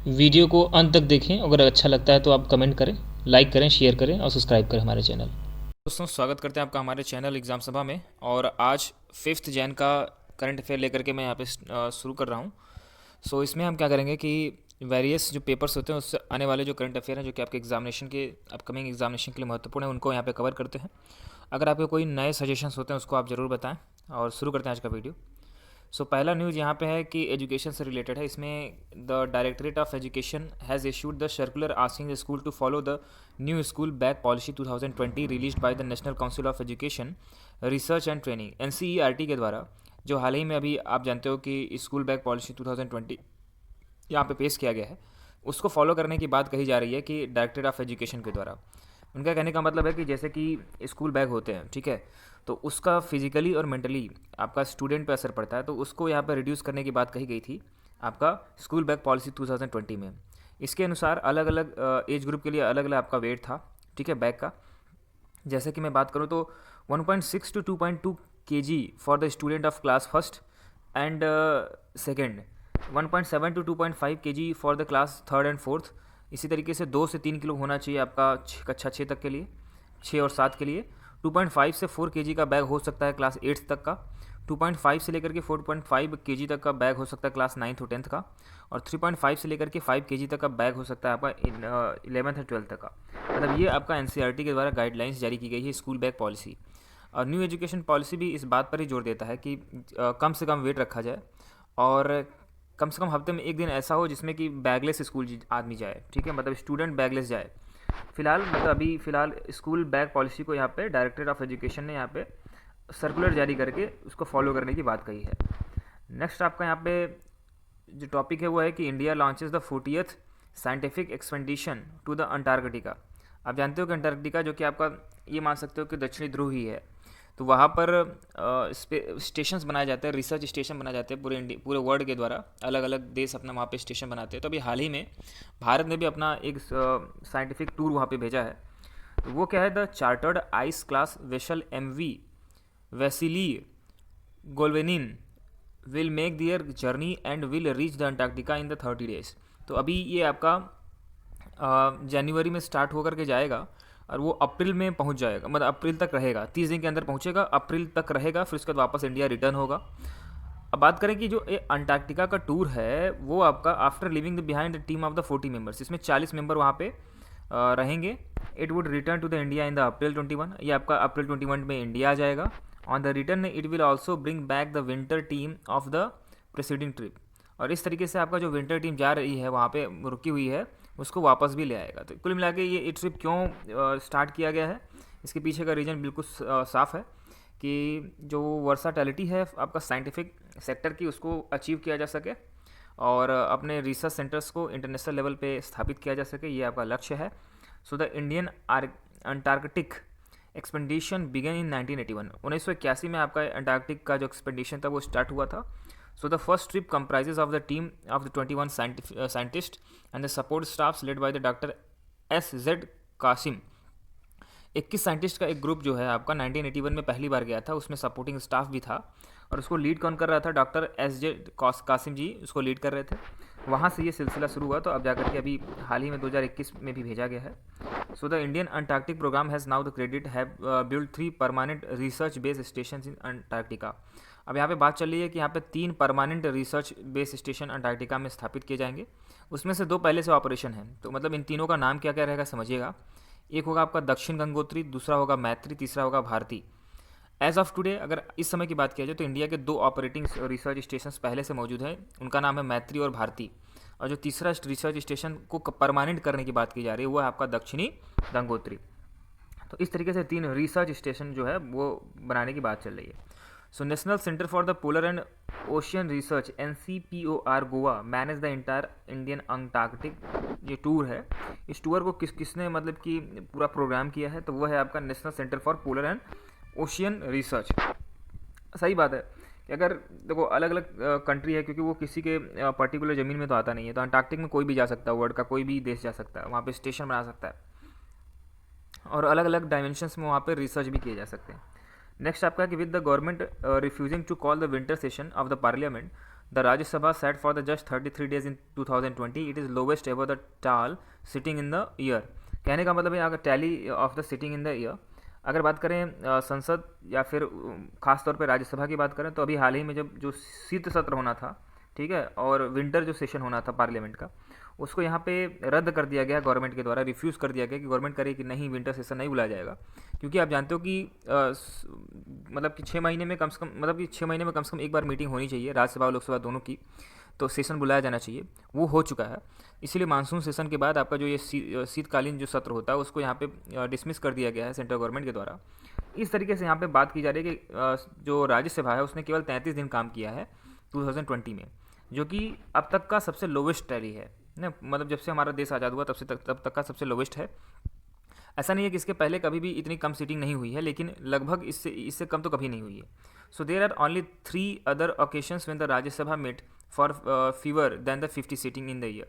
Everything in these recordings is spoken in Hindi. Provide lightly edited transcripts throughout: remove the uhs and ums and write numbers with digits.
वीडियो को अंत तक देखें, अगर अच्छा लगता है तो आप कमेंट करें, लाइक करें, शेयर करें और सब्सक्राइब करें हमारे चैनल। दोस्तों, स्वागत करते हैं आपका हमारे चैनल एग्ज़ाम सभा में। और आज 5th जैन का करंट अफेयर लेकर के मैं यहाँ पे शुरू कर रहा हूँ। सो इसमें हम क्या करेंगे कि वेरियस जो पेपर्स होते हैं उससे आने वाले जो करंट अफेयर हैं जो कि आपके एग्जामिनेशन के अपकमिंग एग्जामिनेशन के लिए महत्वपूर्ण है, उनको यहाँ पे कवर करते हैं। अगर आपके कोई नए सजेशंस होते हैं उसको आप ज़रूर बताएं। और शुरू करते हैं आज का वीडियो। सो पहला न्यूज़ यहाँ पे है कि एजुकेशन से रिलेटेड है। इसमें the directorate of education has issued the circular asking the school to follow the new school bag policy 2020 released by the national council of education research and training NCERT के द्वारा, जो हाल ही में अभी आप जानते हो कि स्कूल बैग पॉलिसी 2020 यहाँ पे पेश किया गया है, उसको फॉलो करने की बात कही जा रही है कि डायरेक्टरेट ऑफ एजुकेशन के द्वारा। उनका कहने का मतलब है कि जैसे कि स्कूल बैग होते हैं, ठीक है, तो उसका फिजिकली और मेंटली आपका स्टूडेंट पे असर पड़ता है, तो उसको यहाँ पर रिड्यूस करने की बात कही गई थी आपका स्कूल बैग पॉलिसी 2020 में। इसके अनुसार अलग अलग एज ग्रुप के लिए अलग अलग आपका वेट था, ठीक है, बैग का। जैसे कि मैं बात करूँ तो 1.6 to 2.2 kg for the student of class first and second, 1.7 to 2.5 kg for the class third and fourth. इसी तरीके से 2 से 3 किलो होना चाहिए आपका कक्षा 6 तक के लिए, 6 और 7 के लिए। 2.5 से 4 kg का बैग हो सकता है क्लास 8 तक का। 2.5 से लेकर के 4.5 kg तक का बैग हो सकता है क्लास 9th और 10th का। और 3.5 से लेकर के 5 kg तक का बैग हो सकता है आपका 11th और 12th तक का। मतलब ये आपका NCERT के द्वारा गाइडलाइंस जारी की गई है स्कूल बैग पॉलिसी। और न्यू एजुकेशन पॉलिसी भी इस बात पर ही जोर देता है कि कम से कम वेट रखा जाए और कम से कम हफ्ते में एक दिन ऐसा हो जिसमें कि बैगलेस स्कूल आदमी जाए, ठीक है, मतलब स्टूडेंट बैगलेस जाए। फिलहाल मतलब अभी फ़िलहाल स्कूल बैग पॉलिसी को यहाँ पे डायरेक्टरेट ऑफ एजुकेशन ने यहाँ पे सर्कुलर जारी करके उसको फॉलो करने की बात कही है। नेक्स्ट आपका यहाँ पे जो टॉपिक है वो है कि India launches the 40th scientific expedition to the Antarctica. आप जानते हो कि अंटार्कटिका जो कि आपका ये मान सकते हो कि दक्षिणी ध्रुव ही है, तो वहाँ पर स्टेशंस बनाए जाते हैं, रिसर्च स्टेशन बनाए जाते हैं पूरे वर्ल्ड के द्वारा। अलग अलग देश अपना वहाँ पे स्टेशन बनाते हैं। तो अभी हाल ही में भारत ने भी अपना एक साइंटिफिक टूर वहाँ पे भेजा है। तो वो क्या है, the chartered ice class vessel MV Vasily Golovnin will make their journey and will reach the Antarctica in the 30 days। तो अभी ये आपका जनवरी में स्टार्ट होकर के जाएगा और वो अप्रैल में पहुंच जाएगा, मतलब अप्रैल तक रहेगा, 30 दिन के अंदर पहुंचेगा, अप्रैल तक रहेगा, फिर उसके बाद वापस इंडिया रिटर्न होगा। अब बात करें कि जो ये अंटार्कटिका का टूर है वो आपका after living the behind the team of the 40 members, इसमें 40 मेंबर वहाँ पे रहेंगे। It would return to the India in the April 21, ये आपका अप्रैल 21 में इंडिया आ जाएगा। On the return it will also bring back the winter team of the presiding trip. और इस तरीके से आपका जो विंटर टीम जा रही है वहाँ पे रुकी हुई है उसको वापस भी ले आएगा। तो कुल मिला के ये ट्रिप क्यों स्टार्ट किया गया है, इसके पीछे का रीज़न बिल्कुल साफ़ है कि जो वर्साटैलिटी है आपका साइंटिफिक सेक्टर की उसको अचीव किया जा सके और अपने रिसर्च सेंटर्स को इंटरनेशनल लेवल पे स्थापित किया जा सके, ये आपका लक्ष्य है। So the Indian Antarctic expedition began in 1981, 1981 में आपका अंटार्कटिक का जो एक्सपेडिशन था वो स्टार्ट हुआ था। So the first trip comprises of the team of the 21 scientists and the support staffs led by the Dr. S.Z. Qasim. 21 scientist का एक ग्रुप जो है आपका 1981 में पहली बार गया था, उसमें सपोर्टिंग स्टाफ भी था और उसको लीड कौन कर रहा था, डॉक्टर S.J. कासिम जी उसको लीड कर रहे थे। वहाँ से ये सिलसिला शुरू हुआ, तो अब जाकर के अभी हाल ही में 2021 में भी भेजा गया है। So the Indian Antarctic programme has now the credit have build 3 permanent research base station in Antarctica. अब यहाँ पे बात चल रही है कि यहाँ पे 3 permanent research base station Antarctica में स्थापित किए जाएंगे, उसमें से 2 पहले से ऑपरेशन है। तो मतलब इन तीनों का नाम क्या क्या रहेगा समझिएगा। एक होगा आपका दक्षिण गंगोत्री, दूसरा होगा मैत्री, तीसरा होगा भारती। एज ऑफ टुडे अगर इस समय की बात किया जाए तो इंडिया के 2 ऑपरेटिंग रिसर्च स्टेशन पहले से मौजूद हैं, उनका नाम है मैत्री और भारती। और जो तीसरा रिसर्च स्टेशन को परमानेंट करने की बात की जा रही है वो है आपका दक्षिणी गंगोत्री। तो इस तरीके से 3 रिसर्च स्टेशन जो है वो बनाने की बात चल रही है। So national centre for the polar and ocean research NCPOR Goa manage the entire Indian Antarctic ये टूर है। इस टूर को किसने मतलब कि पूरा प्रोग्राम किया है, तो वो है आपका national centre for polar and ocean research. सही बात है कि अगर देखो अलग अलग कंट्री है, क्योंकि वो किसी के पर्टिकुलर ज़मीन में तो आता नहीं है, तो अंटार्कटिक में कोई भी जा सकता है, वर्ल्ड का कोई भी देश जा सकता है, वहाँ पे स्टेशन बना सकता है और अलग अलग डायमेंशंस में वहाँ पे रिसर्च भी किए जा सकते हैं। नेक्स्ट आपका कि with the government refusing to call the winter session of the parliament, the Rajya Sabha set for the just 33 days in 2020, it is lowest ever the tall sitting in the year. कहने का मतलब है अगर tally of the sitting in the year, अगर बात करें संसद या फिर खास तौर पे राज्यसभा की बात करें, तो अभी हाल ही में जब जो शीत सत्र होना था, ठीक है, और विंटर जो सेशन होना था पार्लियामेंट का, उसको यहाँ पे रद्द कर दिया गया गवर्नमेंट के द्वारा, रिफ्यूज़ कर दिया गया कि गवर्नमेंट करे कि नहीं, विंटर सेशन नहीं बुलाया जाएगा। क्योंकि आप जानते हो कि मतलब कि 6 महीने में कम से कम, मतलब कि 6 महीने में कम से कम एक बार मीटिंग होनी चाहिए राज्यसभा और लोकसभा दोनों की, तो सेशन बुलाया जाना चाहिए, वो हो चुका है। इसीलिए मानसून सेशन के बाद आपका जो ये शीतकालीन जो सत्र होता है उसको यहाँ पे डिसमिस कर दिया गया है सेंट्रल गवर्नमेंट के द्वारा। इस तरीके से यहाँ पे बात की जा रही है कि जो राज्यसभा है उसने केवल 33 दिन काम किया है 2020 में, जो कि अब तक का सबसे लोवेस्ट टैली है ना, मतलब जब से हमारा देश आज़ाद हुआ तब तक का सबसे लोवेस्ट है। ऐसा नहीं है कि इसके पहले कभी भी इतनी कम सीटिंग नहीं हुई है, लेकिन लगभग इससे कम तो कभी नहीं हुई है। So there are only 3 other occasions when the Rajya Sabha met for fewer than the 50 sitting in the year.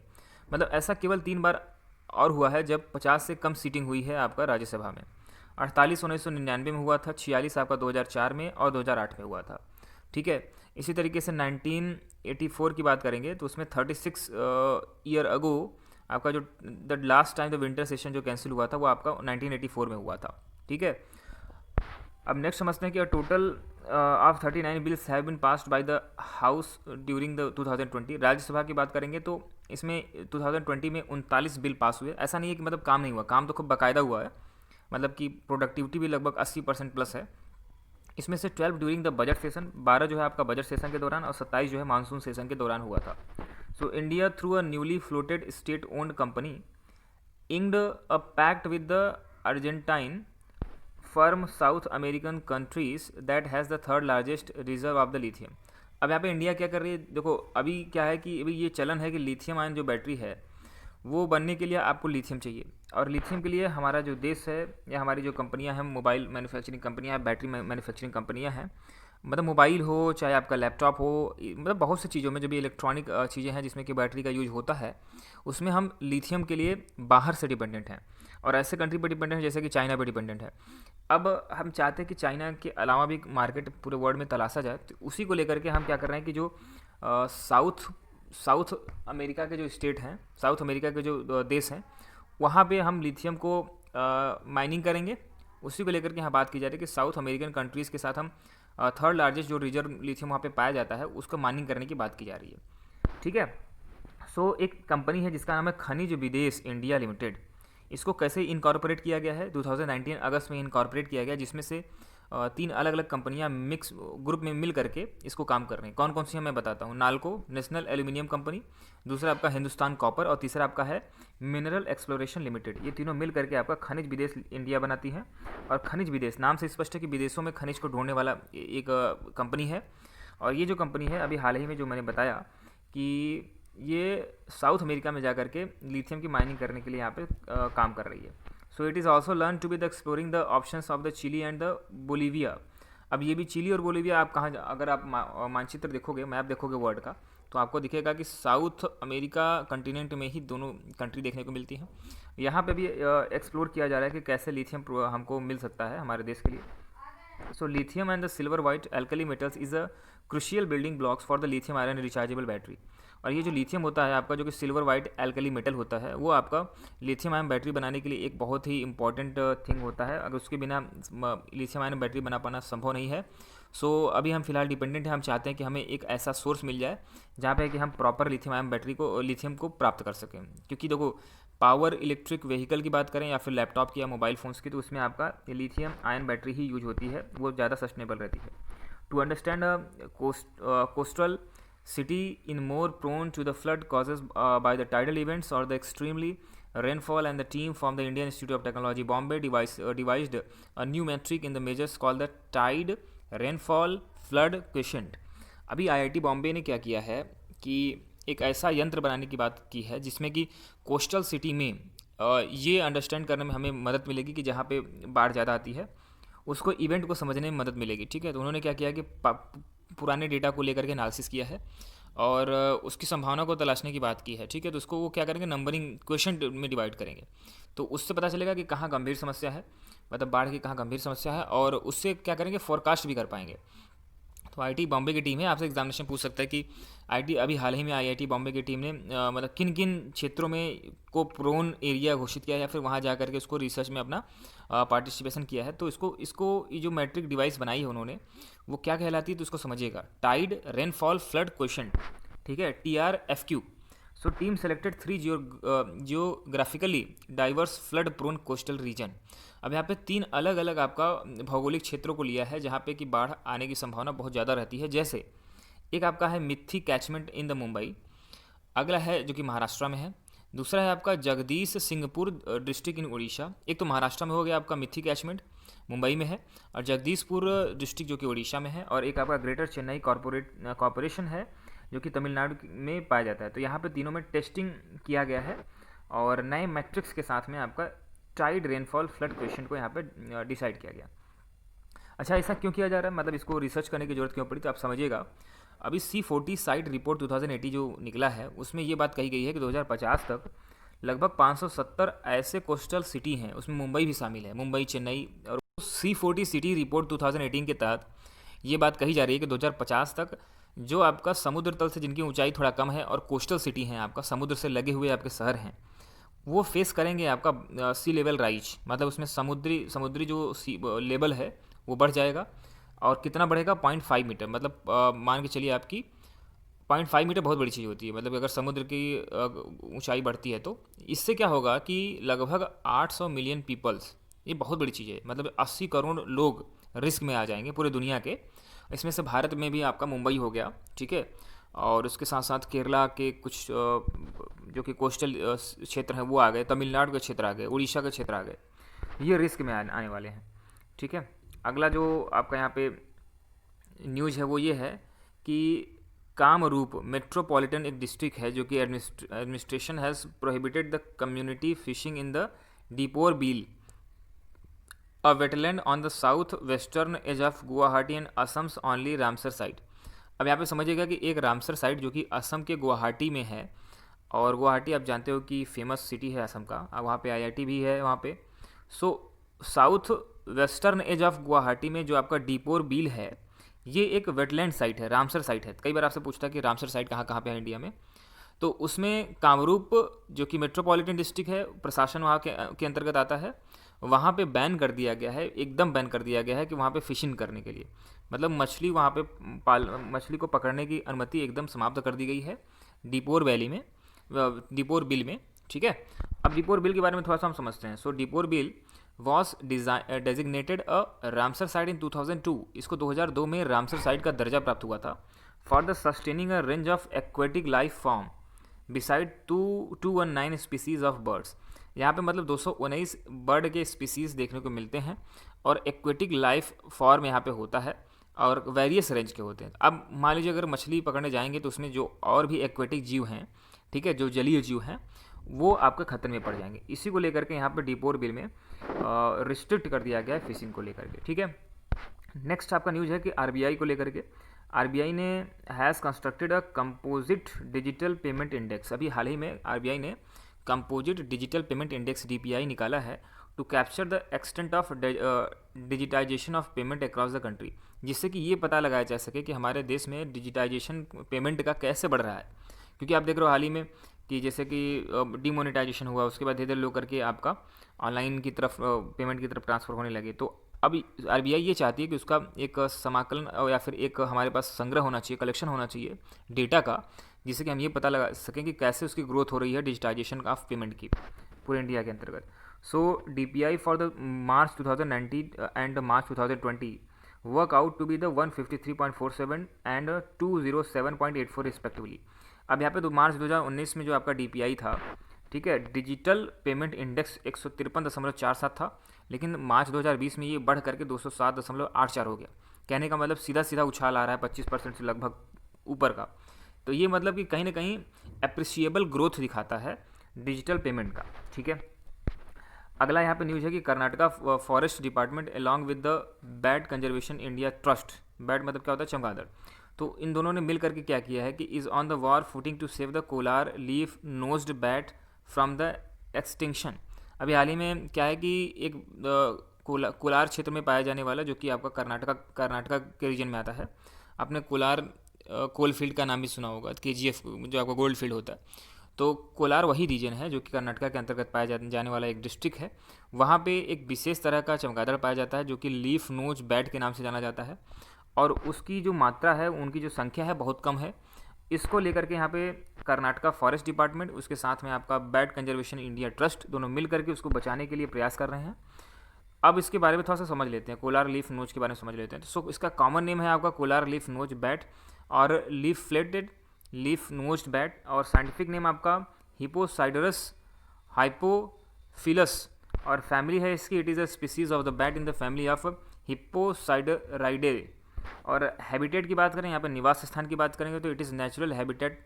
मतलब ऐसा केवल 3 बार और हुआ है जब 50 से कम सीटिंग हुई है आपका राज्यसभा में। 48 1999 में हुआ था, 46 आपका 2004 में और 2008 में हुआ था, ठीक है। इसी तरीके से 1984 की बात करेंगे तो उसमें 36 ईयर अगो आपका जो the last time the winter session जो कैंसिल हुआ था वो आपका 1984 में हुआ था, ठीक है। अब नेक्स्ट समझते हैं कि total of 39 bills have been passed by the house during the 2020। Rajya Sabha की बात करेंगे तो इसमें 2020 में 39 बिल पास हुए। ऐसा नहीं है कि मतलब काम नहीं हुआ, काम तो खूब बाकायदा हुआ है, मतलब कि प्रोडक्टिविटी भी लगभग 80% प्लस है। इसमें से 12 ड्यूरिंग द बजट सेशन, 12 जो है आपका बजट सेशन के दौरान, और 27 जो है मानसून सेशन के दौरान हुआ था। So India through a newly floated state owned company inked a pact with the Argentine firm South American countries that has the third largest reserve of the lithium। अब यहाँ पे इंडिया क्या कर रही है, देखो अभी क्या है कि अभी ये चलन है कि लिथियम आयन जो बैटरी है वो बनने के लिए आपको लिथियम चाहिए, और लिथियम के लिए हमारा जो देश है या हमारी जो कंपनियां हैं, मोबाइल मैन्युफैक्चरिंग कंपनियां, बैटरी मैन्युफैक्चरिंग कंपनियां हैं, मतलब मोबाइल हो चाहे आपका लैपटॉप हो, मतलब बहुत सी चीज़ों में जो भी इलेक्ट्रॉनिक चीज़ें हैं जिसमें कि बैटरी का यूज होता है, उसमें हम लिथियम के लिए बाहर से डिपेंडेंट हैं, और ऐसे कंट्री पर डिपेंडेंट है जैसे कि चाइना पर डिपेंडेंट है। अब हम चाहते हैं कि चाइना के अलावा भी मार्केट पूरे वर्ल्ड में तलाशा जाए, तो उसी को लेकर के हम क्या कर रहे हैं कि जो साउथ अमेरिका के जो स्टेट हैं, साउथ अमेरिका के जो देश हैं, वहाँ पे हम लिथियम को माइनिंग करेंगे। उसी को लेकर के यहाँ बात की जा रही है कि साउथ अमेरिकन कंट्रीज़ के साथ हम थर्ड लार्जेस्ट जो रिजर्व लिथियम वहाँ पे पाया जाता है उसको माइनिंग करने की बात की जा रही है, ठीक है। सो एक कंपनी है जिसका नाम है खनिज विदेश इंडिया लिमिटेड। इसको कैसे इनकॉर्पोरेट किया गया है, 2019 अगस्त में इनकॉर्पोरेट किया गया, जिसमें से 3 अलग अलग कंपनियां मिक्स ग्रुप में मिल करके इसको काम कर रही हैं। कौन कौन सी हैं मैं बताता हूँ। नाल्को नेशनल एल्यूमिनियम कंपनी, दूसरा आपका हिंदुस्तान कॉपर, और तीसरा आपका है मिनरल एक्सप्लोरेशन लिमिटेड। ये तीनों मिल करके आपका खनिज विदेश इंडिया बनाती है। और खनिज विदेश नाम से स्पष्ट है कि विदेशों में खनिज को ढूंढने वाला एक कंपनी है। और ये जो कंपनी है अभी हाल ही में जो मैंने बताया कि ये साउथ अमेरिका में जा करके लिथियम की माइनिंग करने के लिए यहाँ पे काम कर रही है। So it is also learn to be the exploring the options of the Chile and the Bolivia. अब ये भी चिली और बोलीविया आप कहाँ, अगर आप मानचित्र देखोगे, मैप देखोगे वर्ल्ड का, तो आपको दिखेगा कि साउथ अमेरिका कंटिनेंट में ही दोनों कंट्री देखने को मिलती हैं। यहाँ पे भी एक्सप्लोर किया जा रहा है कि कैसे लिथियम हमको मिल सकता है हमारे देश के लिए। So lithium and the silver white alkali metals is a crucial building blocks for the lithium iron rechargeable battery. और ये जो लिथियम होता है आपका, जो कि सिल्वर वाइट एल्कली मेटल होता है, वो आपका लिथियम आयन बैटरी बनाने के लिए एक बहुत ही इंपॉर्टेंट थिंग होता है। अगर उसके बिना लिथियम आयन बैटरी बना पाना संभव नहीं है। सो अभी हम फिलहाल डिपेंडेंट हैं, हम चाहते हैं कि हमें एक ऐसा सोर्स मिल जाए जहाँ पे कि हम प्रॉपर लिथियम आयन बैटरी को, लिथियम को प्राप्त कर सकें। क्योंकि देखो पावर इलेक्ट्रिक व्हीकल की बात करें या फिर लैपटॉप की या मोबाइल फ़ोन्स की, तो उसमें आपका लिथियम आयन बैटरी ही यूज होती है, वो ज़्यादा सस्टेनेबल रहती है। To understand coastal city in more prone to the flood causes by the tidal events or the extremely rainfall, and the team from the Indian Institute of Technology Bombay devised a new metric in the measures called the tide rainfall flood quotient। अभी IIT बॉम्बे ने क्या किया है कि एक ऐसा यंत्र बनाने की बात की है जिसमें कि कोस्टल सिटी में ये अंडरस्टैंड करने में हमें मदद मिलेगी कि जहाँ पे बाढ़ ज़्यादा आती है उसको इवेंट को समझने में मदद मिलेगी, ठीक है। तो उन्होंने क्या किया कि पुराने डेटा को लेकर के एनालिसिस किया है और उसकी संभावना को तलाशने की बात की है, ठीक है। तो उसको वो क्या करेंगे, नंबरिंग क्वेश्चन में डिवाइड करेंगे, तो उससे पता चलेगा कि कहाँ गंभीर समस्या है, मतलब बाढ़ की कहाँ गंभीर समस्या है, और उससे क्या करेंगे, फोरकास्ट भी कर पाएंगे। तो आईआईटी बॉम्बे की टीम है, आपसे एग्जामिनेशन पूछ सकता है कि आईआईटी अभी हाल ही में आईआईटी बॉम्बे की टीम ने मतलब किन किन क्षेत्रों में को प्रोन एरिया घोषित किया है या फिर वहाँ जा करके उसको रिसर्च में अपना पार्टिसिपेशन किया है। तो इसको इसको ये जो मैट्रिक डिवाइस बनाई है उन्होंने वो क्या कहलाती है, तो इसको समझिएगा, टाइड रेनफॉल फ्लड क्वेश्चन, ठीक है, TRFQ। So team selected 3 geographically diverse flood prone coastal region. अब यहाँ पे 3 अलग अलग आपका भौगोलिक क्षेत्रों को लिया है जहाँ पे कि बाढ़ आने की संभावना बहुत ज़्यादा रहती है। जैसे एक आपका है Mithi catchment in the Mumbai, अगला है जो कि महाराष्ट्र में है, दूसरा है आपका जगदीश सिंहपुर डिस्ट्रिक्ट इन उड़ीसा। एक तो महाराष्ट्र में हो गया आपका मिथी कैचमेंट, मुंबई में है, और जगदीशपुर डिस्ट्रिक्ट जो कि उड़ीसा में है, और एक आपका ग्रेटर चेन्नई कॉरपोरेशन है जो कि तमिलनाडु में पाया जाता है। तो यहाँ पे तीनों में टेस्टिंग किया गया है और नए मैट्रिक्स के साथ में आपका टाइड रेनफॉल फ्लड क्वेश्चन को यहाँ पे डिसाइड किया गया। अच्छा, ऐसा क्यों किया जा रहा है, मतलब इसको रिसर्च करने की जरूरत क्यों पड़ी, तो आप समझिएगा। अभी C40 साइट रिपोर्ट 2080 जो निकला है उसमें ये बात कही गई है कि 2050 तक लगभग 570 ऐसे कोस्टल सिटी हैं, उसमें मुंबई भी शामिल है, मुंबई, चेन्नई। और C40 सिटी रिपोर्ट 2018 के तहत ये बात कही जा रही है कि 2050 तक जो आपका समुद्र तल से जिनकी ऊंचाई थोड़ा कम है और कोस्टल सिटी हैं, आपका समुद्र से लगे हुए आपके शहर हैं, वो फेस करेंगे आपका सी लेवल राइज, मतलब उसमें समुद्री जो सी लेवल है वो बढ़ जाएगा। और कितना बढ़ेगा, 0.5 मीटर, मतलब मान के चलिए आपकी 0.5 मीटर बहुत बड़ी चीज़ होती है, मतलब अगर समुद्र की ऊंचाई बढ़ती है तो इससे क्या होगा कि लगभग 800 मिलियन पीपल्स, ये बहुत बड़ी चीज़ है, मतलब 80 करोड़ लोग रिस्क में आ जाएंगे पूरे दुनिया के। इसमें से भारत में भी आपका मुंबई हो गया, ठीक है, और उसके साथ साथ केरला के कुछ जो कि कोस्टल क्षेत्र हैं वो आ गए, तमिलनाडु के क्षेत्र आ गए, उड़ीसा के क्षेत्र आ गए, ये रिस्क में आने वाले हैं, ठीक है। अगला जो आपका यहाँ पे न्यूज़ है वो ये है कि कामरूप मेट्रोपॉलिटन एक डिस्ट्रिक्ट है जो कि administration has prohibited the community fishing in the Deepor Beel, a wetland on the south western edge of Guwahati and Assam's only Ramsar site. अब यहाँ पे समझिएगा कि एक रामसर साइट जो कि असम के गुवाहाटी में है, और गुवाहाटी आप जानते हो कि फेमस सिटी है असम का, अब वहाँ पे आईआईटी भी है वहाँ पे। So south western edge of Guwahati में जो आपका दीपोर बील है ये एक वेटलैंड साइट है, रामसर साइट है। कई बार आपसे पूछता है कि रामसर साइट कहाँ कहाँ पे है इंडिया में, तो उसमें कामरूप जो कि मेट्रोपॉलिटन डिस्ट्रिक्ट है, प्रशासन वहाँ के अंतर्गत आता है, वहाँ पे बैन कर दिया गया है, एकदम बैन कर दिया गया है कि वहाँ पे फिशिंग करने के लिए, मतलब मछली वहाँ पे मछली को पकड़ने की अनुमति एकदम समाप्त कर दी गई है दीपोर वैली में, दीपोर बिल में, ठीक है। अब दीपोर बिल के बारे में थोड़ा सा हम समझते हैं। So Deepor Beel was designated a Ramsar site in 2002, इसको 2002 में रामसर साइट का दर्जा प्राप्त हुआ था, for the sustaining a range of aquatic life form beside 219 species of birds. यहाँ पे मतलब 219 बर्ड के स्पीसीज़ देखने को मिलते हैं और एक्वेटिक लाइफ फॉर्म यहाँ पे होता है और वेरियस रेंज के होते हैं। अब मान लीजिए अगर मछली पकड़ने जाएंगे तो उसमें जो और भी एक्वेटिक जीव हैं, ठीक है, जो जलीय जीव हैं, वो आपके खतरे में पड़ जाएंगे। इसी को लेकर के यहाँ पे दीपोर बिल में रिस्ट्रिक्ट कर दिया गया है फिशिंग को लेकर के, ठीक है। नेक्स्ट आपका न्यूज़ है कि आरबीआई को लेकर के, आरबीआई ने has constructed a composite digital payment index. अभी हाल ही में आरबीआई ने composite digital payment index DPI निकाला है to capture the extent of digitisation of payment across the country, जिससे कि ये पता लगाया जा सके कि हमारे देश में डिजिटाइजेशन पेमेंट का कैसे बढ़ रहा है। क्योंकि आप देख रहे हो हाल ही में कि जैसे कि डिमोनेटाइजेशन हुआ, उसके बाद धीरे धीरे लोग करके आपका ऑनलाइन की तरफ पेमेंट की तरफ ट्रांसफ़र होने लगे। तो अब आरबीआई ये चाहती है कि उसका एक समाकलन या फिर एक हमारे पास संग्रह होना चाहिए, कलेक्शन होना चाहिए डेटा का, जिससे कि हम ये पता लगा सकें कि कैसे उसकी ग्रोथ हो रही है डिजिटाइजेशन ऑफ पेमेंट की पूरे इंडिया के अंतर्गत। So DPI for the March 2019 and March 2020 work out to be the 153.47 and 207.84 respectively. अब यहाँ पे तो मार्च 2019 में जो आपका DPI था, ठीक है, डिजिटल पेमेंट इंडेक्स 153.47 था, लेकिन मार्च 2020 में ये बढ़ करके 207.84 हो गया। कहने का मतलब सीधा सीधा उछाल आ रहा है 25% से लगभग ऊपर का। तो ये मतलब कि कहीं ना कहीं एप्रिशिएबल ग्रोथ दिखाता है डिजिटल पेमेंट का, ठीक है। अगला यहाँ पे न्यूज़ है कि Karnataka forest department along with the bat conservation India trust, bat मतलब क्या होता है, चमगादड़, तो इन दोनों ने मिल करके क्या किया है कि is on the war footing to save the Kolar leaf nosed bat from the extinction. अभी हाल ही में क्या है कि एक कोलार क्षेत्र में पाया जाने वाला, जो कि आपका कर्नाटका के रीजन में आता है, आपने कोलार कोल फील्ड का नाम भी सुना होगा, KGF जो आपका गोल्ड फील्ड होता है। तो कोलार वही रीजन है जो कि कर्नाटका के अंतर्गत पाया जाने वाला एक डिस्ट्रिक्ट है। वहाँ पे एक विशेष तरह का चमगादड़ पाया जाता है जो कि लीफ नोज बैट के नाम से जाना जाता है, और उसकी जो मात्रा है, उनकी जो संख्या है, बहुत कम है। इसको लेकर के यहाँ पे कर्नाटका फॉरेस्ट डिपार्टमेंट, उसके साथ में आपका बैट कंजर्वेशन इंडिया ट्रस्ट, दोनों मिल करके उसको बचाने के लिए प्रयास कर रहे हैं। अब इसके बारे में थोड़ा सा समझ लेते हैं, कोलार लीफ नोज के बारे में समझ लेते हैं। तो सो इसका कॉमन नेम है आपका कोलार लीफ नोज बैट और लीफ फ्लेटेड लीफ नोज्ड बैट, और साइंटिफिक नेम आपका हिपोसाइडरस हाइपोफिलस, और फैमिली है इसकी, it is a species of the bat in the family of Hipposideridae. और हैबिटेट की बात करें, यहाँ पर निवास स्थान की बात करेंगे तो it is natural habitat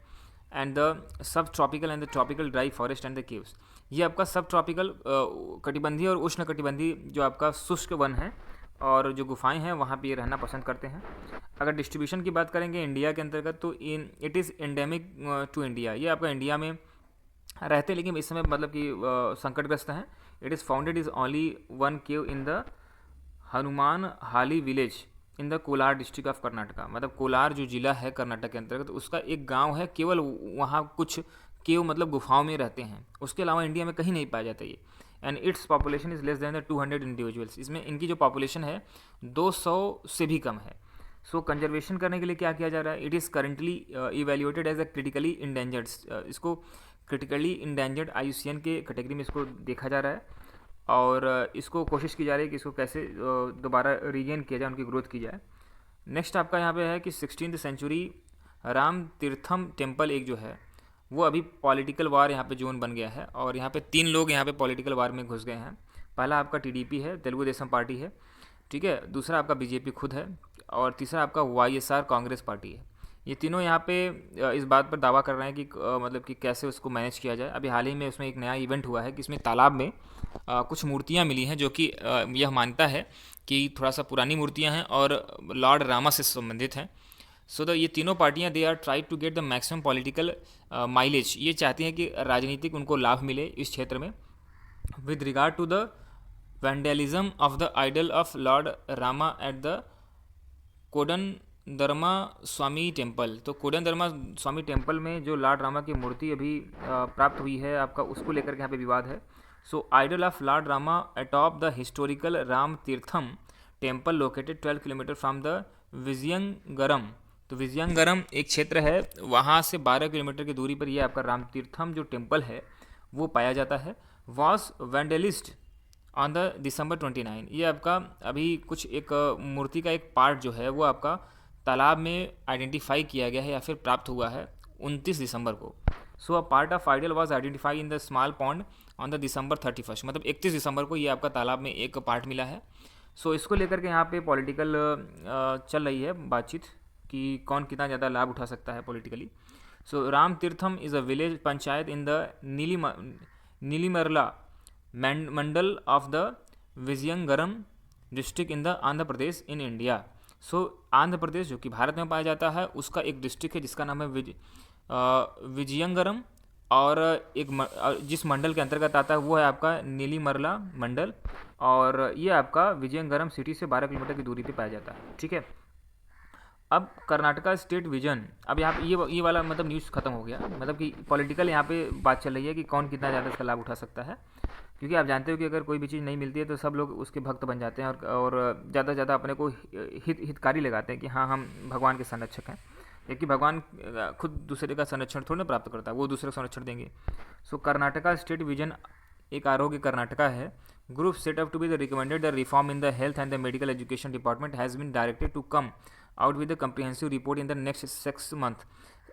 and the sub tropical and the tropical dry forest and the caves. ये आपका सब ट्रॉपिकल कटिबंधीय और उष्ण कटिबंधीय जो आपका शुष्क वन है और जो गुफाएं हैं वहाँ पे ये रहना पसंद करते हैं। अगर डिस्ट्रीब्यूशन की बात करेंगे इंडिया के अंतर्गत, तो it is endemic to India. ये आपका इंडिया में रहते हैं लेकिन इस समय मतलब कि संकटग्रस्त हैं। It is founded is only one cave in the Hanuman Halli village in the Kolar district of Karnataka. मतलब कोलार जो जिला है कर्नाटक के अंतर्गत, उसका एक गांव है, केवल वहाँ कुछ केव मतलब गुफाओं में रहते हैं, उसके अलावा इंडिया में कहीं नहीं पाया जाता ये। And its population is less than the 200 individuals. इसमें इनकी जो पॉपुलेशन है 200 से भी कम है। सो कंजर्वेशन करने के लिए क्या किया जा रहा है, it is currently evaluated as a critically endangered. इसको क्रिटिकली इंडेंजर्ड IUCN के कैटेगरी में इसको देखा जा रहा है, और इसको कोशिश की जा रही है कि इसको कैसे दोबारा रीगेन किया जाए, उनकी ग्रोथ की जाए। नेक्स्ट आपका यहाँ पे है कि 16वीं सेंचुरी राम तीर्थम टेम्पल एक जो है वो अभी पॉलिटिकल वार यहाँ पे जोन बन गया है, और यहाँ पे 3 लोग यहाँ पे पॉलिटिकल वार में घुस गए हैं। पहला आपका TDP है, तेलुगु देशम पार्टी है, ठीक है, दूसरा आपका BJP खुद है, और तीसरा आपका YSR कांग्रेस पार्टी है। ये तीनों यहाँ पे इस बात पर दावा कर रहे हैं कि मतलब कि कैसे उसको मैनेज किया जाए। अभी हाल ही में उसमें एक नया इवेंट हुआ है कि इसमें तालाब में कुछ मूर्तियाँ मिली हैं जो कि यह मानता है कि थोड़ा सा पुरानी मूर्तियाँ हैं और लॉर्ड रामा से संबंधित हैं। सो ये तीनों पार्टियां they are try to get the maximum political mileage. ये चाहती हैं कि राजनीतिक उनको लाभ मिले इस क्षेत्र में। With regard to the vandalism of the idol of Lord Rama at the Kodandarama Swami temple. तो कोडनदर्मा स्वामी टेम्पल में जो लॉर्ड रामा की मूर्ति अभी प्राप्त हुई है आपका, उसको लेकर के यहाँ पे विवाद है। So idol of Lord Rama atop the historical Ram Theertham temple located 12 kilometres from the Vizianagaram. तो विजयंगरम एक क्षेत्र है, वहाँ से 12 किलोमीटर की दूरी पर यह आपका राम तीर्थम जो टेम्पल है वो पाया जाता है। Was vandalised on the December 29। ये आपका अभी कुछ एक मूर्ति का एक पार्ट जो है वो आपका तालाब में आइडेंटिफाई किया गया है या फिर प्राप्त हुआ है 29 दिसंबर को। So a part of idol was identified in the small pond on the December 31, मतलब 31 दिसंबर को ये आपका तालाब में एक पार्ट मिला है। सो इसको लेकर के यहाँ पे पॉलिटिकल चल रही है बातचीत कि कौन कितना ज़्यादा लाभ उठा सकता है politically. So Ram Theertham is a village panchayat in the Nellimarla mandal of the Vizianagaram district in the Andhra Pradesh in India. So Andhra Pradesh जो कि भारत में पाया जाता है उसका एक डिस्ट्रिक्ट है जिसका नाम है विजयंगरम, और एक जिस मंडल के अंतर्गत आता है वो है आपका नीलीमरला मंडल, और ये आपका विजयंगरम सिटी से 12 किलोमीटर की दूरी पे पाया जाता है, ठीक है। अब कर्नाटका स्टेट विजन, अब यहाँ पे ये वाला मतलब न्यूज़ खत्म हो गया, मतलब कि पॉलिटिकल यहाँ पे बात चल रही है कि कौन कितना ज़्यादा इसका लाभ उठा सकता है, क्योंकि आप जानते हो कि अगर कोई भी चीज़ नहीं मिलती है तो सब लोग उसके भक्त बन जाते हैं और ज़्यादा से ज़्यादा अपने को हितकारी लगाते हैं कि हाँ हम भगवान के संरक्षक हैं, जबकि भगवान खुद दूसरे का संरक्षण थोड़ी ना प्राप्त करता है, वो दूसरे का संरक्षण देंगे। सो कर्नाटका स्टेट विजन एक आरोग्य कर्नाटका है group set up to be the recommended the reform in the health and the medical education department has been directed to come out with the comprehensive report in the next 6 month.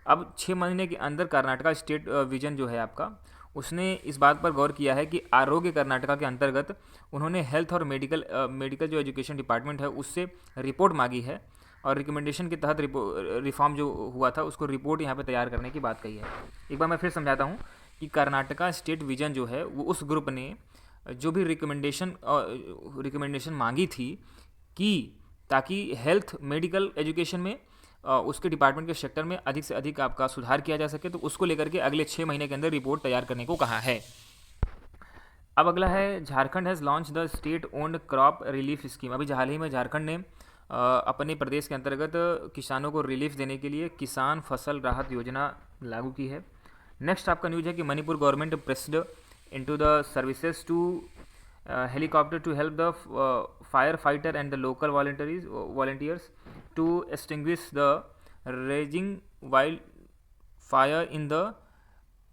अब 6 महीने के अंदर कर्नाटका स्टेट विजन जो है आपका, उसने इस बात पर गौर किया है कि आरोग्य कर्नाटका के अंतर्गत उन्होंने हेल्थ और मेडिकल जो एजुकेशन डिपार्टमेंट है उससे रिपोर्ट मांगी है, और रिकमेंडेशन के तहत रिफॉर्म जो हुआ था उसको रिपोर्ट यहाँ पे तैयार करने की बात कही है। एक बार मैं फिर समझाता हूँ कि कर्नाटका स्टेट विजन जो है वो उस ग्रुप ने जो भी रिकमेंडेशन मांगी थी कि ताकि हेल्थ मेडिकल एजुकेशन में उसके डिपार्टमेंट के सेक्टर में अधिक से अधिक आपका सुधार किया जा सके, तो उसको लेकर के अगले 6 महीने के अंदर रिपोर्ट तैयार करने को कहा है। अब अगला है Jharkhand has launch the state owned crop relief scheme. अभी हाल ही में झारखंड ने अपने प्रदेश के अंतर्गत किसानों को रिलीफ देने के लिए किसान फसल राहत योजना लागू की है। नेक्स्ट आपका न्यूज़ है कि Manipur government pressed into the services two helicopter to help the fire fighter and the local volunteers to extinguish the raging wild fire in the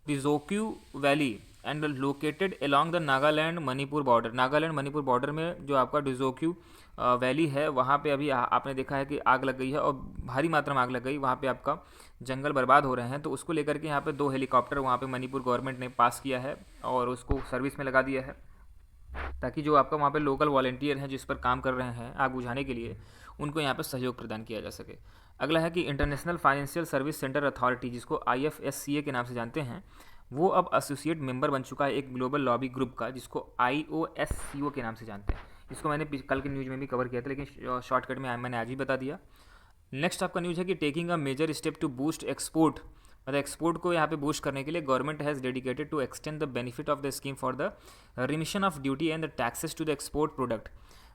Dzukou valley and located along the Nagaland Manipur border. Nagaland Manipur border में जो आपका डिजोक्यू वैली है वहाँ पे अभी आपने देखा है कि आग लग गई है और भारी मात्रा में आग लग गई, वहाँ पे आपका जंगल बर्बाद हो रहे हैं। तो उसको लेकर के यहाँ पे 2 हेलीकॉप्टर वहाँ पे मणिपुर गवर्नमेंट ने पास किया है और उसको सर्विस में लगा दिया है, ताकि जो आपका वहाँ पे लोकल वॉलंटियर हैं जिस पर काम कर रहे हैं आग बुझाने के लिए, उनको यहाँ पे सहयोग प्रदान किया जा सके। अगला है कि international financial service centre authority, जिसको IFSCA के नाम से जानते हैं, वो अब एसोसिएट मेंबर बन चुका है एक ग्लोबल लॉबी ग्रुप का, जिसको IOSCO के नाम से जानते हैं। इसको मैंने कल के न्यूज़ में भी कवर किया था, लेकिन शॉर्टकट में मैंने आज ही बता दिया। नेक्स्ट आपका न्यूज़ है कि taking a major step to boost export, मतलब एक्सपोर्ट को यहाँ पे बूस्ट करने के लिए government has dedicated to extend the benefit of the scheme for the remission of duty and the taxes to the export product.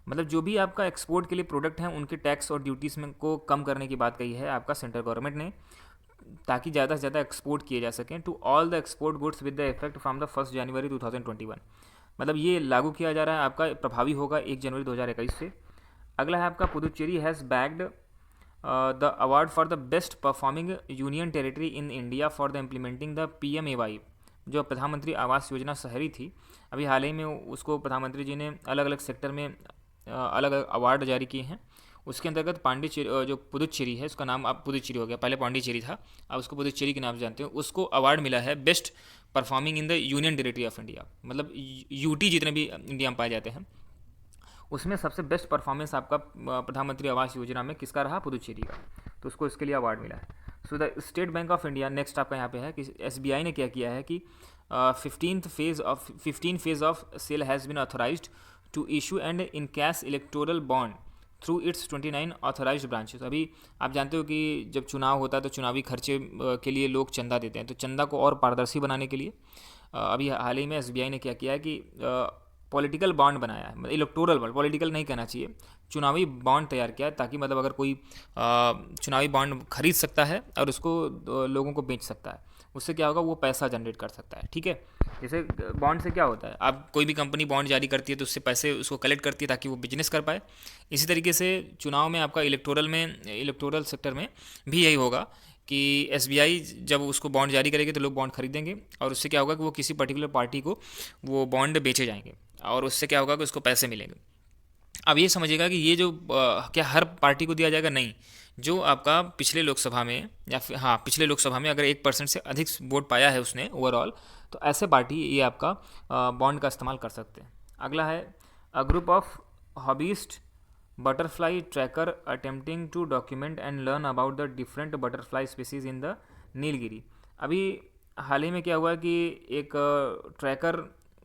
मतलब जो भी आपका एक्सपोर्ट के लिए प्रोडक्ट हैं उनके टैक्स और ड्यूटीज़ में को कम करने की बात कही है आपका सेंट्रल गवर्नमेंट ने, ताकि ज़्यादा से ज़्यादा एक्सपोर्ट किए जा सकें to all the export goods with the effect from the 1 January 2021। मतलब ये लागू किया जा रहा है, आपका प्रभावी होगा 1 जनवरी 2021 से। अगला है आपका Puducherry has bagged the award for the best performing union territory in India for the implementing the PMAY, जो प्रधानमंत्री आवास योजना शहरी थी। अभी हाल ही में उसको प्रधानमंत्री जी ने अलग अलग सेक्टर में अलग अलग अवार्ड जारी किए हैं। उसके अंतर्गत पांडिचेरी, जो पुदुचेरी है उसका नाम अब पुदुचेरी हो गया, पहले पांडिचेरी था, अब उसको पुदुचेरी के नाम से जानते हो। उसको अवार्ड मिला है best performing in the union territory of India, मतलब यूटी जितने भी इंडिया में पाए जाते हैं उसमें सबसे बेस्ट परफॉर्मेंस आपका प्रधानमंत्री आवास योजना में किसका रहा? पुदुचेरी का, तो उसको इसके लिए अवार्ड मिला है। So the state bank of India, next आपका यहाँ पे है कि SBI ने क्या किया है कि 15 phase of sale has been authorised to issue and encash electoral bond through its 29 authorised branches. अभी आप जानते हो कि जब चुनाव होता है तो चुनावी खर्चे के लिए लोग चंदा देते हैं, तो चंदा को और पारदर्शी बनाने के लिए अभी हाल ही में SBI ने क्या किया है कि पॉलिटिकल बॉन्ड बनाया है, मतलब इलेक्टोरल बॉन्ड, पॉलिटिकल नहीं कहना चाहिए, चुनावी बॉन्ड तैयार किया है, ताकि मतलब अगर कोई चुनावी बॉन्ड खरीद सकता है और उसको लोगों को बेच सकता है, उससे क्या होगा, वो पैसा जनरेट कर सकता है। ठीक है, जैसे बॉन्ड से क्या होता है, आप कोई भी कंपनी बॉन्ड जारी करती है तो उससे पैसे उसको कलेक्ट करती है ताकि वो बिजनेस कर पाए। इसी तरीके से चुनाव में आपका इलेक्टोरल सेक्टर में भी यही होगा कि SBI जब उसको बॉन्ड जारी करेगी तो लोग बॉन्ड खरीदेंगे और उससे क्या होगा कि वो किसी पर्टिकुलर पार्टी को वो बॉन्ड बेचे जाएंगे और उससे क्या होगा कि उसको पैसे मिलेंगे। अब ये समझिएगा कि ये जो क्या हर पार्टी को दिया जाएगा? नहीं, जो आपका पिछले लोकसभा में या फिर हाँ पिछले लोकसभा में अगर 1% से अधिक वोट पाया है उसने ओवरऑल, तो ऐसे पार्टी ये आपका बॉन्ड का इस्तेमाल कर सकते हैं। अगला है a group of hobbyist butterfly tracker attempting to document and learn about the different butterfly species in the Nilgiri. अभी हाल ही में क्या हुआ कि एक ट्रैकर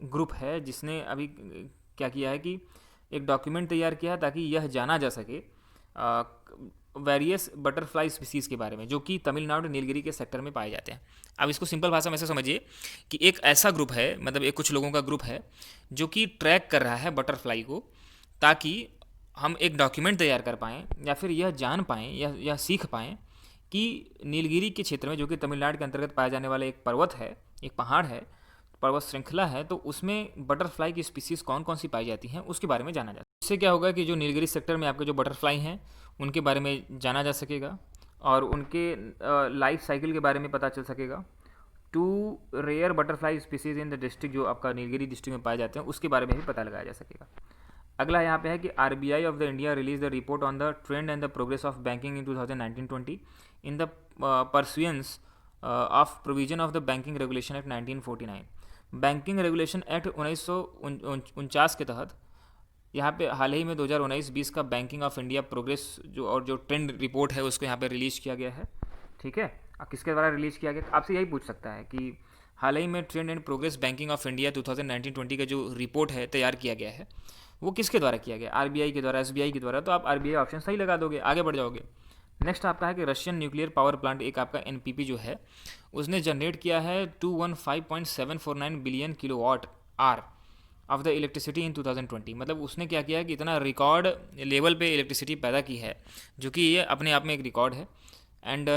ग्रुप है जिसने अभी क्या किया है कि एक डॉक्यूमेंट तैयार किया है ताकि यह जाना जा सके वेरियस बटरफ्लाई स्पीसीज़ के बारे में जो कि तमिलनाडु नीलगिरी के सेक्टर में पाए जाते हैं। अब इसको सिंपल भाषा में ऐसे समझिए कि एक ऐसा ग्रुप है, मतलब एक कुछ लोगों का ग्रुप है जो कि ट्रैक कर रहा है बटरफ्लाई को, ताकि हम एक डॉक्यूमेंट तैयार कर पाएँ या फिर यह जान पाएँ या सीख पाएँ कि नीलगिरी के क्षेत्र में, जो कि तमिलनाडु के अंतर्गत पाया जाने वाला एक पर्वत है, एक पहाड़ है, पर्वत श्रृंखला है, तो उसमें बटरफ्लाई की स्पीसीज़ कौन कौन सी पाई जाती हैं उसके बारे में जाना जाता है। इससे क्या होगा कि जो नीलगिरी सेक्टर में आपके जो बटरफ्लाई हैं उनके बारे में जाना जा सकेगा और उनके लाइफ साइकिल के बारे में पता चल सकेगा। 2 rare butterfly species in the district, जो आपका नीलगिरी डिस्ट्रिक्ट में पाए जाते हैं, उसके बारे में भी पता लगाया जा सकेगा। अगला यहाँ पे है कि RBI of the India release the report on the trend and the progress of banking in 2019-20 in the pursuance of provision of the banking regulation act 1949। Banking regulation act 1949 के तहत यहाँ पे हाल ही में 2019-20 का बैंकिंग ऑफ इंडिया प्रोग्रेस जो ट्रेंड रिपोर्ट है उसको यहाँ पे रिलीज़ किया गया है। ठीक है, अब किसके द्वारा रिलीज़ किया गया? आपसे यही पूछ सकता है कि हाल ही में trend and progress banking of India 2019-20 का जो रिपोर्ट है तैयार किया गया है वो किसके द्वारा किया गया? RBI के द्वारा, SBI के द्वारा। तो आप RBI ऑप्शन सही लगा दोगे, आगे बढ़ जाओगे। नेक्स्ट आपका है कि रशियन न्यूक्लियर पावर प्लांट, एक आपका NPP जो है, उसने जनरेट किया है 215.749 billion kilowatt hour of the electricity in 2020। मतलब उसने क्या किया कि इतना रिकॉर्ड लेवल पे इलेक्ट्रिसिटी पैदा की है, जो कि ये अपने आप में एक रिकॉर्ड है। And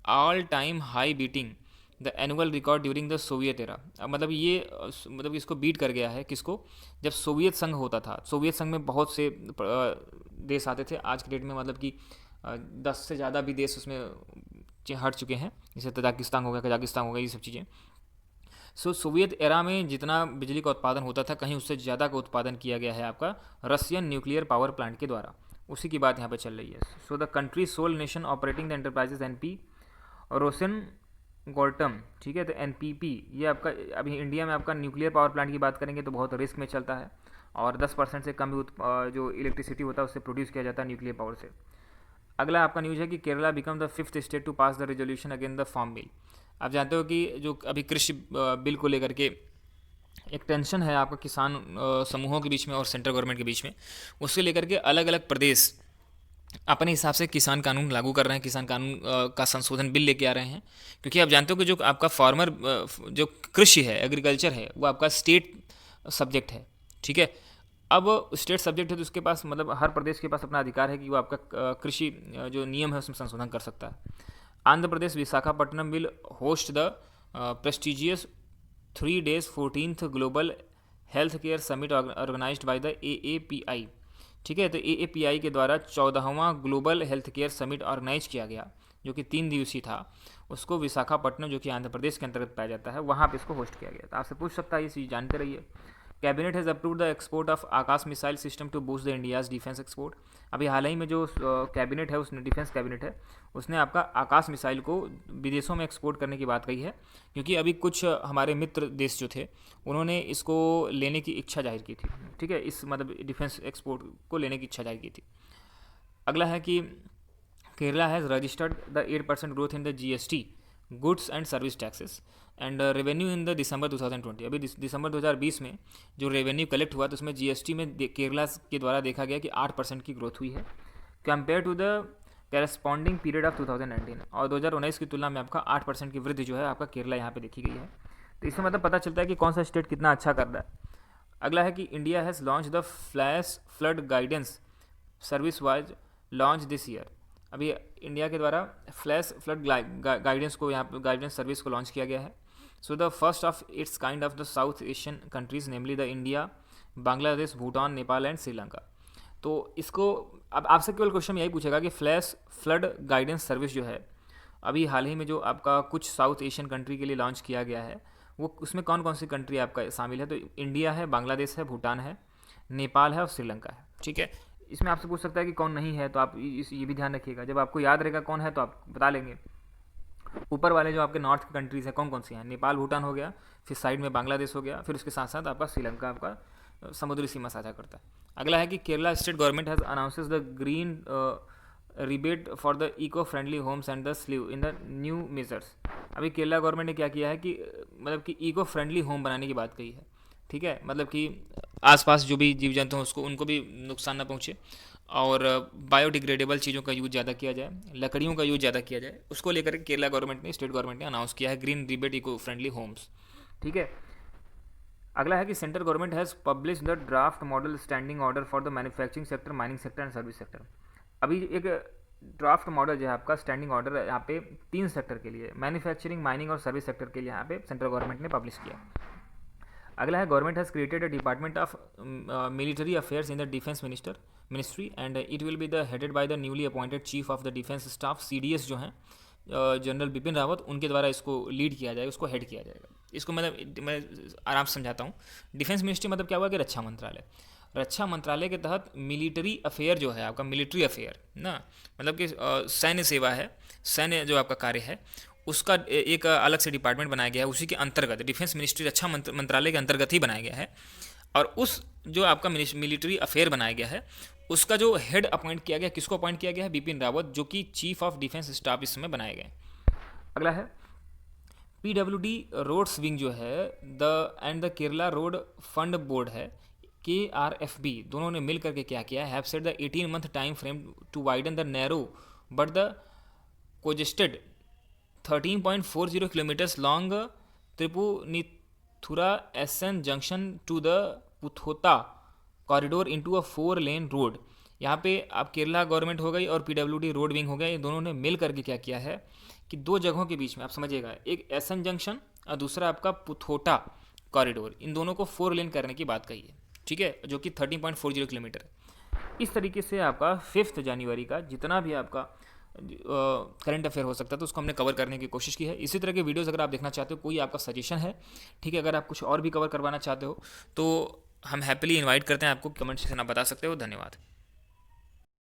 all time high beating the annual record during the Soviet era. मतलब ये मतलब इसको बीट कर गया है किसको, जब सोवियत संघ होता था। सोवियत संघ में बहुत से देश आते थे। आज के डेट में मतलब कि 10 से ज़्यादा भी देश उसमें हट चुके हैं, जैसे तजाकिस्तान हो गया, कजाकिस्तान हो गया, ये सब चीज़ें। सोवियत एरा में जितना बिजली का उत्पादन होता था, कहीं उससे ज़्यादा का उत्पादन किया गया है आपका रशियन न्यूक्लियर पावर प्लांट के द्वारा। उसी की बात यहाँ पे चल रही है। So the country sole nation operating the enterprises NP Roshan Goltam, ठीक है। तो एनपीपी ये आपका, अभी इंडिया में आपका न्यूक्लियर पावर प्लांट की बात करेंगे तो बहुत रिस्क में चलता है, और 10% से कम जो इलेक्ट्रिसिटी होता है उससे प्रोड्यूस किया जाता है न्यूक्लियर पावर से। अगला आपका न्यूज़ है कि Kerala become the 5th state to pass the resolution against the farm bill. आप जानते हो कि जो अभी कृषि बिल को लेकर के एक टेंशन है आपका किसान समूहों के बीच में और सेंट्रल गवर्नमेंट के बीच में, उससे लेकर के अलग अलग प्रदेश अपने हिसाब से किसान कानून लागू कर रहे हैं, किसान कानून का संशोधन बिल लेके आ रहे हैं। क्योंकि आप जानते हो कि जो आपका फार्मर जो कृषि है, एग्रीकल्चर है, वो आपका स्टेट सब्जेक्ट है, ठीक है। अब स्टेट सब्जेक्ट है तो उसके पास मतलब हर प्रदेश के पास अपना अधिकार है कि वो आपका कृषि जो नियम है उसमें संशोधन कर सकता है। Andhra Pradesh Visakhapatnam will host the prestigious 3 days 14th global health care summit organised by the AAPI, ठीक है। तो AAPI के द्वारा 14वां global health care summit organise किया गया, जो कि 3 दिवसीय था। उसको विशाखापट्टनम, जो कि आंध्र प्रदेश के अंतर्गत पाया जाता है, वहाँ पे इसको होस्ट किया गया। तो आपसे पूछ सकता है, ये चीज़ जानते रहिए। Cabinet has approved the export of Akash missile system to boost the India's defence export. अभी हाल ही में जो कैबिनेट है, उसने डिफेंस कैबिनेट है, उसने आपका आकाश मिसाइल को विदेशों में एक्सपोर्ट करने की बात कही है। क्योंकि अभी कुछ हमारे मित्र देश जो थे, उन्होंने इसको लेने की इच्छा जाहिर की थी, ठीक है। इस मतलब डिफेंस एक्सपोर्ट को लेने की इच्छा जाहिर की थी। अगला है कि Kerala has registered the 8% growth in the GST goods and service taxes and revenue in the दिसंबर 2020। अभी दिसंबर 2020 में जो रेवेन्यू कलेक्ट हुआ तो उसमें GST में केरला के द्वारा देखा गया कि 8% की ग्रोथ हुई है compare to the corresponding period of 2019। और 2019 की तुलना में आपका 8% की वृद्धि जो है आपका केरला यहाँ पे देखी गई है। तो इससे मतलब पता चलता है कि कौन सा स्टेट कितना अच्छा कर रहा है। अगला है कि India has launch the flash flood guidance service wise launch this year. अभी इंडिया के द्वारा फ्लैश फ्लड गाइडेंस को यहाँ गाइडेंस सर्विस को लॉन्च किया गया है। So the first of its kind of the south Asian countries, namely the India, Bangladesh, Bhutan, Nepal and Sri Lanka. तो इसको अब आपसे केवल क्वेश्चन यही पूछेगा कि फ्लैश फ्लड गाइडेंस सर्विस जो है अभी हाल ही में जो आपका कुछ साउथ एशियन कंट्री के लिए लॉन्च किया गया है, वो उसमें कौन कौन सी कंट्री आपका शामिल है। तो इंडिया है, बांग्लादेश है, भूटान है, नेपाल है और श्रीलंका है, ठीक है। इसमें आपसे पूछ सकता है कि कौन नहीं है, तो आप ये भी ध्यान रखिएगा। जब आपको याद रहेगा कौन है तो आप बता लेंगे। ऊपर वाले जो आपके नॉर्थ की कंट्रीज़ हैं कौन कौन सी हैं, नेपाल भूटान हो गया, फिर साइड में बांग्लादेश हो गया, फिर उसके साथ साथ आपका श्रीलंका आपका समुद्री सीमा साझा करता है। अगला है कि Kerala state government has announces the green rebate for the eco friendly homes and the sleeve in the new measures. अभी केरला गवर्नमेंट ने क्या किया है कि मतलब कि इको फ्रेंडली होम बनाने की बात कही है, ठीक है। मतलब कि आसपास जो भी जीव जंतु हैं उसको उनको भी नुकसान ना पहुँचे, और बायोडिग्रेडेबल चीज़ों का यूज़ ज़्यादा किया जाए, लकड़ियों का यूज़ ज़्यादा किया जाए, उसको लेकर के केरला गवर्नमेंट ने, स्टेट गवर्नमेंट ने अनाउंस किया है green rebate eco friendly homes, ठीक है। अगला है कि central government has publish the draft model standing order for the manufacturing sector, mining sector and service sector. अभी एक ड्राफ्ट मॉडल जो है आपका स्टैंडिंग ऑर्डर यहाँ पे 3 सेक्टर के लिए, मैन्युफैक्चरिंग, माइनिंग और सर्विस सेक्टर के लिए यहाँ पे सेंट्रल गवर्नमेंट ने पब्लिश किया। अगला है government has created a department of military affairs in the defence ministry and it will be the headed by the newly appointed chief of the defence staff CDS जो हैं जनरल बिपिन रावत, उनके द्वारा इसको लीड किया जाएगा, उसको हेड किया जाएगा। इसको मतलब मैं आराम से समझाता हूँ। डिफेंस मिनिस्ट्री मतलब क्या हुआ कि रक्षा मंत्रालय, रक्षा मंत्रालय के तहत मिलिट्री अफेयर जो है आपका, मिलिट्री अफेयर ना, मतलब कि सैन्य सेवा है, सैन्य जो आपका कार्य है, उसका एक अलग से डिपार्टमेंट बनाया गया है। उसी के अंतर्गत डिफेंस मिनिस्ट्री रक्षा मंत्रालय के अंतर्गत ही बनाया गया है। और उस जो आपका मिलिट्री अफेयर बनाया गया है उसका जो हेड अपॉइंट किया गया, किसको अपॉइंट किया गया है, बिपिन रावत, जो कि चीफ ऑफ डिफेंस स्टाफ इस समय बनाए गए। अगला है PWD रोड्स विंग जो है the Kerala road fund board है, KRFB, दोनों ने मिल करके क्या किया, have set the 18-month time frame to widen the narrow but the congested 13.40 kilometres long Tripunithura SN junction to the Puthotta corridor into a 4 lane road. यहाँ पे आप केरला गवर्नमेंट हो गई और पीडब्ल्यूडी रोड विंग हो गया, ये दोनों ने मिल करके क्या किया है कि दो जगहों के बीच में, आप समझिएगा, एक एसन जंक्शन और दूसरा आपका पुथोटा कॉरिडोर, इन दोनों को 4 लेन करने की बात कही है, ठीक है, जो कि 13.40 किलोमीटर है। इस तरीके से आपका 5 जनवरी का जितना भी आपका करंट अफेयर हो सकता है तो उसको हमने कवर करने की कोशिश की है। इसी तरह के वीडियोस अगर आप देखना चाहते हो, कोई आपका सजेशन है, ठीक है, अगर आप कुछ और भी कवर करवाना चाहते हो तो हम हैप्पीली इनवाइट करते हैं आपको, कमेंट सेक्शन आप बता सकते हो। धन्यवाद।